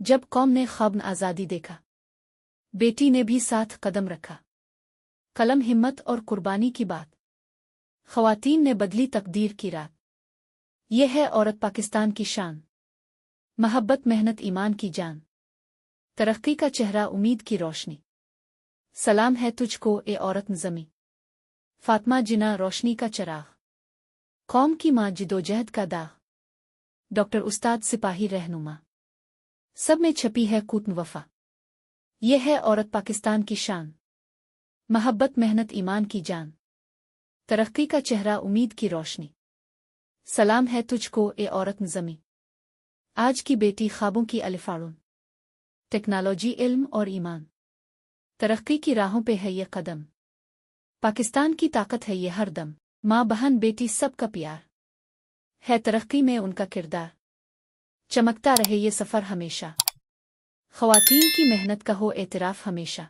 جب قوم نے خواب آزادی دیکھا، بیٹی نے بھی ساتھ قدم رکھا۔ قلم، ہمت اور قربانی کی بات، خواتین نے بدلی تقدیر کی رات۔ یہ ہے عورت پاکستان کی شان، محبت، محنت، ایمان کی جان، ترقی کا چہرہ، امید کی روشنی۔ سلام ہے تجھ کو اے عورت نظمی، فاطمہ جناں، روشنی کا چراغ، قوم کی ماں، جدوجہد کا داغ، ڈاکٹر، استاد، سپاہی، رہنما، سب میں چھپی ہے قوت وفا۔ یہ ہے عورت پاکستان کی شان، محبت، محنت، ایمان کی جان، ترقی کا چہرہ، امید کی روشنی۔ سلام ہے تجھ کو اے عورت نظمی، آج کی بیٹی، خوابوں کی الفاڑن، ٹیکنالوجی، علم اور ایمان، ترقی کی راہوں پہ ہے یہ قدم۔ پاکستان کی طاقت ہے یہ ہر دم، ماں، بہن، بیٹی، سب کا پیار ہے ترقی میں ان کا کردار، چمکتا رہے یہ سفر ہمیشہ، خواتین کی محنت کا ہو اعتراف ہمیشہ۔